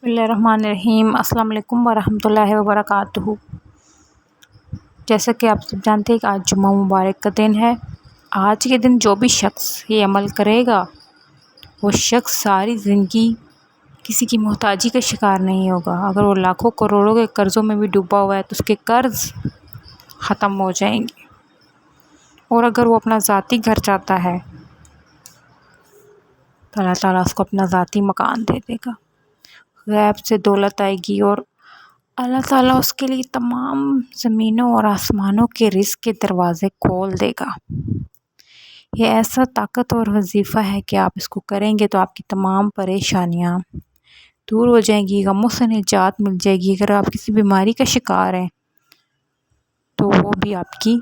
بسم اللہ الرحمن الرحیم۔ السلام علیکم ورحمۃ اللہ وبرکاتہ۔ جیسا کہ آپ سب جانتے ہیں کہ آج جمعہ مبارک کا دن ہے۔ آج کے دن جو بھی شخص یہ عمل کرے گا وہ شخص ساری زندگی کسی کی محتاجی کا شکار نہیں ہوگا۔ اگر وہ لاکھوں کروڑوں کے قرضوں میں بھی ڈوبا ہوا ہے تو اس کے قرض ختم ہو جائیں گے، اور اگر وہ اپنا ذاتی گھر چاہتا ہے تو اللہ تعالیٰ اس کو اپنا ذاتی مکان دے دے گا، غیب سے دولت آئے گی، اور اللہ تعالیٰ اس کے لیے تمام زمینوں اور آسمانوں کے رزق کے دروازے کھول دے گا۔ یہ ایسا طاقت اور وظیفہ ہے کہ آپ اس کو کریں گے تو آپ کی تمام پریشانیاں دور ہو جائیں گی، غموں سے نجات مل جائے گی۔ اگر آپ کسی بیماری کا شکار ہیں تو وہ بھی آپ کی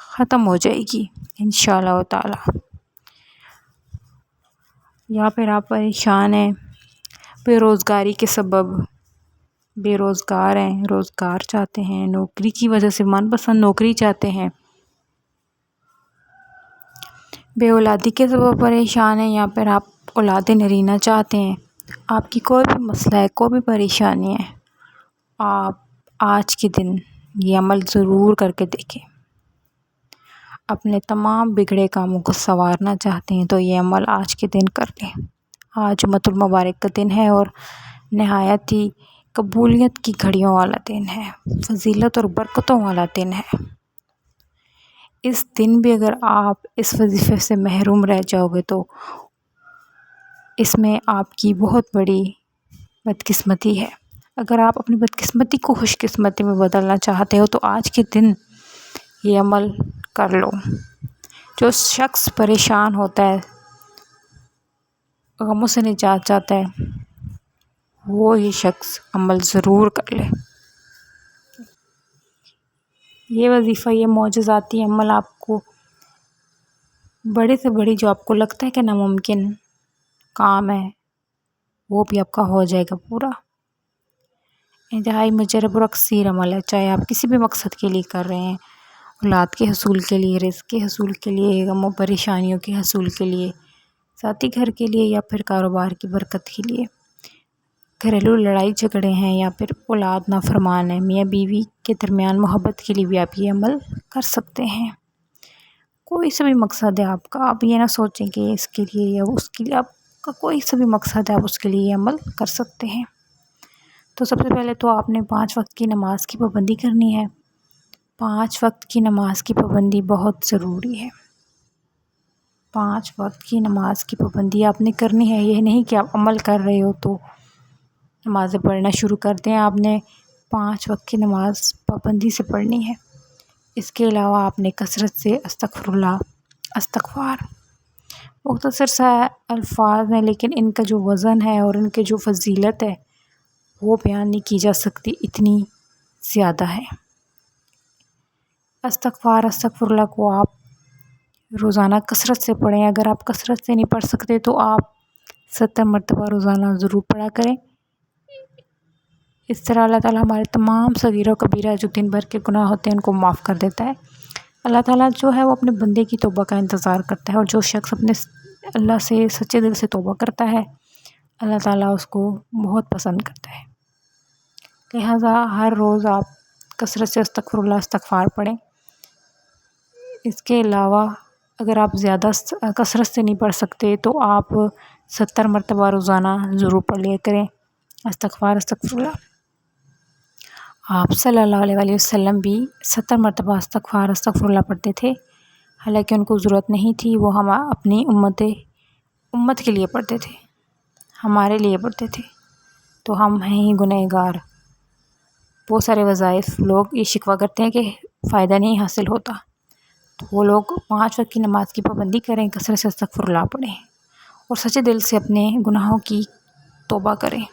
ختم ہو جائے گی انشاءاللہ تعالیٰ۔ یا پھر آپ پریشان ہیں بے روزگاری کے سبب، بے روزگار ہیں، روزگار چاہتے ہیں، نوکری کی وجہ سے من پسند نوکری چاہتے ہیں، بے اولادی کے سبب پریشان ہیں، یا پھر آپ اولاد نرینہ چاہتے ہیں، آپ کی کوئی بھی مسئلہ ہے، کوئی بھی پریشانی ہے، آپ آج کے دن یہ عمل ضرور کر کے دیکھیں۔ اپنے تمام بگڑے کاموں کو سنوارنا چاہتے ہیں تو یہ عمل آج کے دن کر لیں۔ آج جمعۃ المبارک کا دن ہے اور نہایت ہی قبولیت کی گھڑیوں والا دن ہے، فضیلت اور برکتوں والا دن ہے۔ اس دن بھی اگر آپ اس وظیفے سے محروم رہ جاؤ گے تو اس میں آپ کی بہت بڑی بدقسمتی ہے۔ اگر آپ اپنی بدقسمتی کو خوش قسمتی میں بدلنا چاہتے ہو تو آج کے دن یہ عمل کر لو۔ جو شخص پریشان ہوتا ہے، غموں سے نجات چاہتا ہے، وہ یہ شخص عمل ضرور کر لے۔ یہ وظیفہ، یہ معجزاتی عمل آپ کو بڑے سے بڑی، جو آپ کو لگتا ہے کہ ناممکن کام ہے، وہ بھی آپ کا ہو جائے گا پورا۔ انتہائی مجرب اور اکثیر عمل ہے، چاہے آپ کسی بھی مقصد کے لیے کر رہے ہیں، اولاد کے حصول کے لیے، رزق کے حصول کے لیے، غم و پریشانیوں کے حصول کے لیے، ذاتی گھر کے لیے، یا پھر کاروبار کی برکت کے لیے، گھریلو لڑائی جھگڑے ہیں، یا پھر اولاد نافرمان ہے، میاں بیوی کے درمیان محبت کے لیے بھی آپ یہ عمل کر سکتے ہیں۔ کوئی سا بھی مقصد ہے آپ کا، آپ یہ نہ سوچیں کہ اس کے لیے یا اس کے لیے، آپ کا کوئی سا بھی مقصد ہے آپ اس کے لیے یہ عمل کر سکتے ہیں۔ تو سب سے پہلے تو آپ نے 5 وقت کی نماز کی پابندی کرنی ہے۔ 5 وقت کی نماز کی پابندی بہت ضروری ہے۔ 5 وقت کی نماز کی پابندی آپ نے کرنی ہے۔ یہ نہیں کہ آپ عمل کر رہے ہو تو نمازیں پڑھنا شروع کر دیں، آپ نے 5 وقت کی نماز پابندی سے پڑھنی ہے۔ اس کے علاوہ آپ نے کثرت سے استغفر اللہ، استغفار، مختصر سا الفاظ ہیں لیکن ان کا جو وزن ہے اور ان کے جو فضیلت ہے وہ بیان نہیں کی جا سکتی، اتنی زیادہ ہے۔ استغفار، استغفر اللہ کو آپ روزانہ کثرت سے پڑھیں۔ اگر آپ کثرت سے نہیں پڑھ سکتے تو آپ 70 مرتبہ روزانہ ضرور پڑھا کریں۔ اس طرح اللہ تعالیٰ ہمارے تمام صغیرہ و کبیرہ جو دن بھر کے گناہ ہوتے ہیں ان کو معاف کر دیتا ہے۔ اللہ تعالیٰ جو ہے وہ اپنے بندے کی توبہ کا انتظار کرتا ہے، اور جو شخص اپنے اللہ سے سچے دل سے توبہ کرتا ہے اللہ تعالیٰ اس کو بہت پسند کرتا ہے۔ لہٰذا ہر روز آپ کثرت سے استغفر اللہ، استغفار پڑھیں۔ اس کے علاوہ اگر آپ زیادہ کثرت سے نہیں پڑھ سکتے تو آپ 70 مرتبہ روزانہ ضرور پڑھ لیا کریں استغفار، استغفر اللہ۔ آپ صلی اللہ علیہ وسلم بھی 70 مرتبہ استغفار، استغفر اللہ پڑھتے تھے، حالانکہ ان کو ضرورت نہیں تھی، وہ ہم اپنی امت کے لیے پڑھتے تھے، ہمارے لیے پڑھتے تھے، تو ہم ہیں ہی گنہگار۔ بہت سارے وظائف لوگ یہ شکوہ کرتے ہیں کہ فائدہ نہیں حاصل ہوتا، تو وہ لوگ 5 وقت کی نماز کی پابندی کریں، کثرت سے استغفر اللہ پڑھیں، اور سچے دل سے اپنے گناہوں کی توبہ کریں۔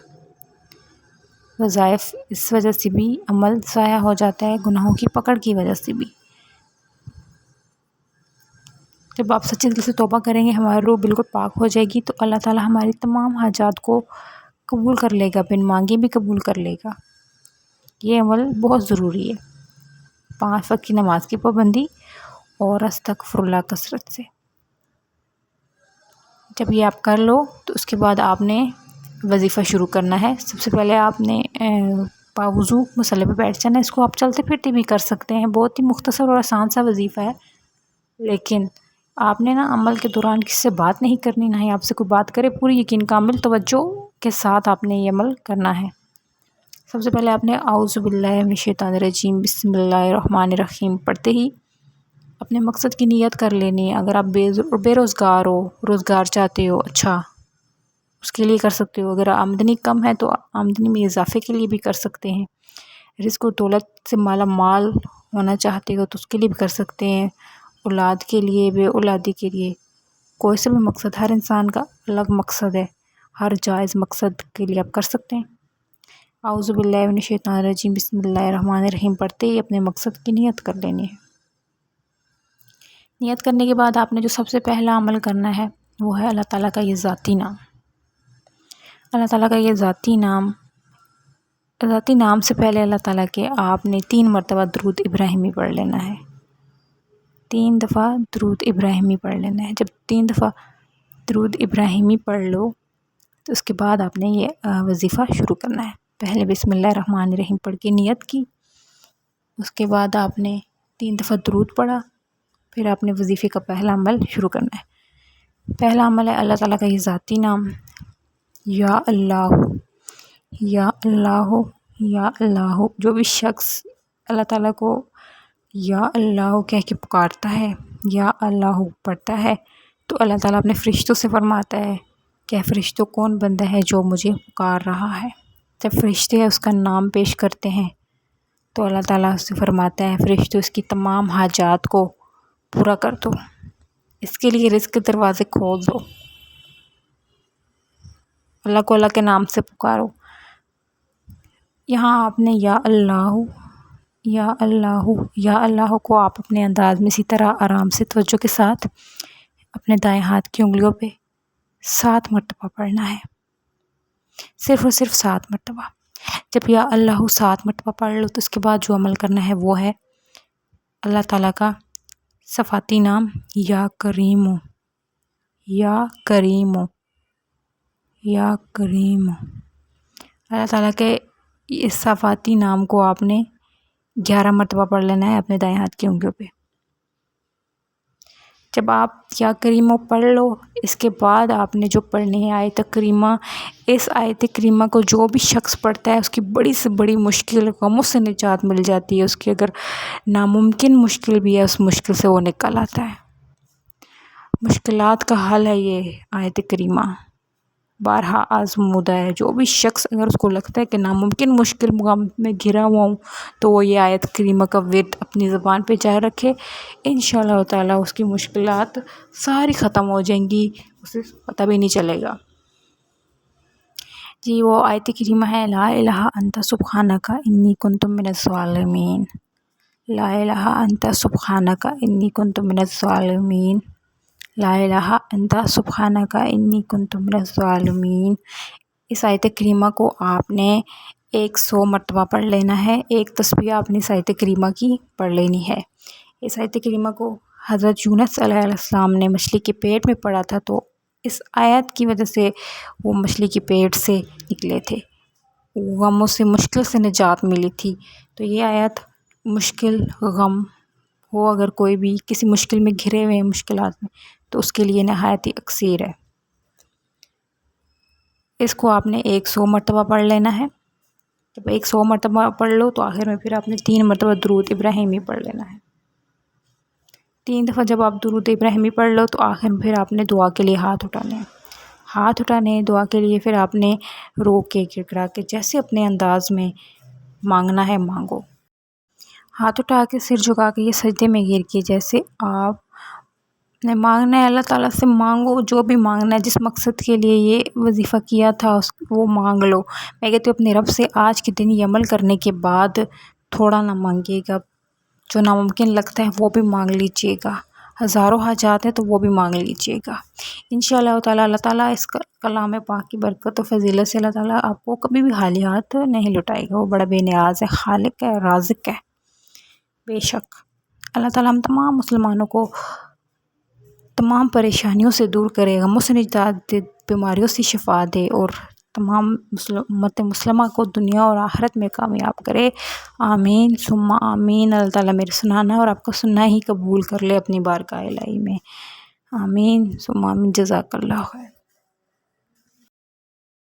وظائف اس وجہ سے بھی عمل ضائع ہو جاتا ہے، گناہوں کی پکڑ کی وجہ سے بھی۔ جب آپ سچے دل سے توبہ کریں گے، ہماری روح بالکل پاک ہو جائے گی، تو اللہ تعالیٰ ہماری تمام حاجات کو قبول کر لے گا، بن مانگے بھی قبول کر لے گا۔ یہ عمل بہت ضروری ہے، 5 وقت کی نماز کی پابندی اور استغفر اللہ کثرت سے۔ جب یہ آپ کر لو تو اس کے بعد آپ نے وظیفہ شروع کرنا ہے۔ سب سے پہلے آپ نے باوضو مصلی پہ بیٹھ جانا ہے۔ اس کو آپ چلتے پھرتے بھی کر سکتے ہیں، بہت ہی مختصر اور آسان سا وظیفہ ہے، لیکن آپ نے نا عمل کے دوران کسی سے بات نہیں کرنی، نہ ہی آپ سے کوئی بات کرے، پوری یقین کامل توجہ کے ساتھ آپ نے یہ عمل کرنا ہے۔ سب سے پہلے آپ نے اعوذ باللہ من الشیطان الرجیم بسم اللہ الرحمن الرحیم پڑھتے ہی اپنے مقصد کی نیت کر لینی ہے۔ اگر آپ بے روزگار ہو، روزگار چاہتے ہو، اچھا اس کے لیے کر سکتے ہو۔ اگر آمدنی کم ہے تو آمدنی میں اضافے کے لیے بھی کر سکتے ہیں۔ رزق و دولت سے مالا مال ہونا چاہتے ہو تو اس کے لیے بھی کر سکتے ہیں۔ اولاد کے لیے، بے اولادی کے لیے، کوئی سے بھی مقصد، ہر انسان کا الگ مقصد ہے، ہر جائز مقصد کے لیے آپ کر سکتے ہیں۔ اعوذ باللہ من الشیطان الرجیم بسم اللہ الرحمن الرحیم پڑھتے ہی اپنے مقصد کی نیت کر لینی ہے۔ نیت کرنے کے بعد آپ نے جو سب سے پہلا عمل کرنا ہے وہ ہے اللہ تعالیٰ کا یہ ذاتی نام۔ اللہ تعالیٰ کا یہ ذاتی نام سے پہلے اللہ تعالیٰ کے آپ نے 3 مرتبہ درود ابراہیمی پڑھ لینا ہے۔ 3 دفعہ درود ابراہیمی پڑھ لینا ہے۔ جب 3 دفعہ درود ابراہیمی پڑھ لو تو اس کے بعد آپ نے یہ وظیفہ شروع کرنا ہے۔ پہلے بسم اللہ الرحمن الرحیم پڑھ کے نیت کی، اس کے بعد آپ نے 3 دفعہ درود پڑھا، پھر آپ نے وظیفے کا پہلا عمل شروع کرنا ہے۔ پہلا عمل ہے اللہ تعالیٰ کا یہ ذاتی نام، یا اللہ یا اللہ یا اللہ۔ جو بھی شخص اللہ تعالیٰ کو یا اللہ کہہ کے پکارتا ہے، یا اللہ پڑھتا ہے، تو اللہ تعالیٰ اپنے فرشتوں سے فرماتا ہے کہ فرشتوں کون بندہ ہے جو مجھے پکار رہا ہے۔ جب فرشتے اس کا نام پیش کرتے ہیں تو اللہ تعالیٰ اس سے فرماتا ہے فرشتوں اس کی تمام حاجات کو پورا کر دو، اس کے لیے رزق کے دروازے کھول دو، اللہ کو اللہ کے نام سے پکارو۔ یہاں آپ نے یا اللہ یا اللہ یا اللہ کو آپ اپنے انداز میں اسی طرح آرام سے توجہ کے ساتھ اپنے دائیں ہاتھ کی انگلیوں پہ 7 مرتبہ پڑھنا ہے، صرف اور صرف 7 مرتبہ۔ جب یا اللہ 7 مرتبہ پڑھ لو تو اس کے بعد جو عمل کرنا ہے وہ ہے اللہ تعالیٰ کا صفاتی نام، یا کریم یا کریم یا کریم۔ اللہ تعالیٰ کے اس صفاتی نام کو آپ نے 11 مرتبہ پڑھ لینا ہے اپنے دائیں ہاتھ کی انگلیوں پہ۔ جب آپ یا کریمہ پڑھ لو، اس کے بعد آپ نے جو پڑھنی ہے آیت کریمہ، اس آیت کریمہ کو جو بھی شخص پڑھتا ہے اس کی بڑی سے بڑی مشکل غموں سے نجات مل جاتی ہے۔ اس کی اگر ناممکن مشکل بھی ہے اس مشکل سے وہ نکل آتا ہے۔ مشکلات کا حل ہے یہ آیت کریمہ، بارہا آزمودہ ہے۔ جو بھی شخص اگر اس کو لگتا ہے کہ ناممکن مشکل غم میں گھرا ہوا ہوں تو وہ یہ آیت کریمہ کا ورد اپنی زبان پہ جاری رکھے، انشاءاللہ تعالیٰ اس کی مشکلات ساری ختم ہو جائیں گی، اسے پتہ بھی نہیں چلے گا۔ جی وہ آیت کریمہ ہے لا الہ انت سبحانک انی کنت من الظالمین، لا الہ انت سبحانک انی کنت من الظالمین، لا الہ انت سبحانک انی کنت من الظالمین۔ اس آیت کریمہ کو آپ نے 100 مرتبہ پڑھ لینا ہے۔ ایک تسبیح آپ نے اس آیت کریمہ کی پڑھ لینی ہے۔ اس آیت کریمہ کو حضرت یونس علیہ السلام نے مچھلی کے پیٹ میں پڑھا تھا، تو اس آیت کی وجہ سے وہ مچھلی کے پیٹ سے نکلے تھے، غموں سے مشکل سے نجات ملی تھی۔ تو یہ آیت مشکل غم ہو، اگر کوئی بھی کسی مشکل میں گھرے ہوئے ہیں مشکلات میں، تو اس کے لیے نہایت ہی اکثیر ہے۔ اس کو آپ نے 100 مرتبہ پڑھ لینا ہے۔ جب 100 مرتبہ پڑھ لو تو آخر میں پھر آپ نے 3 مرتبہ درود ابراہیمی پڑھ لینا ہے۔ 3 دفعہ جب آپ درود ابراہیمی پڑھ لو تو آخر میں پھر آپ نے دعا کے لیے ہاتھ اٹھانے ہیں۔ ہاتھ اٹھانے دعا کے لیے پھر آپ نے رو کے گڑگڑا کے جیسے اپنے انداز میں مانگنا ہے مانگو۔ ہاتھ اٹھا کے سر جھکا کے یہ سجدے میں گر کے جیسے آپ نے مانگنا ہے، اللہ تعالیٰ سے مانگو جو بھی مانگنا ہے، جس مقصد کے لیے یہ وظیفہ کیا تھا وہ مانگ لو۔ میں کہتی ہوں اپنے رب سے آج کے دن یہ عمل کرنے کے بعد تھوڑا نہ مانگیے گا، جو ناممکن لگتا ہے وہ بھی مانگ لیجیے گا، ہزاروں حاجات ہیں تو وہ بھی مانگ لیجیے گا انشاءاللہ تعالیٰ۔ اللہ تعالیٰ اس کلام پاک کی برکت و فضیلت سے اللہ تعالیٰ آپ کو کبھی بھی خالی ہاتھ نہیں لٹائے گا۔ وہ بڑا بے نیاز ہے، خالق ہے، رازق ہے۔ بے شک اللہ تعالیٰ ہم تمام مسلمانوں کو تمام پریشانیوں سے دور کرے، غموں سے نجات دے، بیماریوں سے شفا دے، اور تمام امت مسلمہ کو دنیا اور آخرت میں کامیاب کرے۔ آمین ثم آمین۔ اللہ تعالیٰ میرے سنانا اور آپ کا سننا ہی قبول کر لے اپنی بارگاہ الہی میں۔ آمین ثم آمین۔ جزاک اللہ خیر۔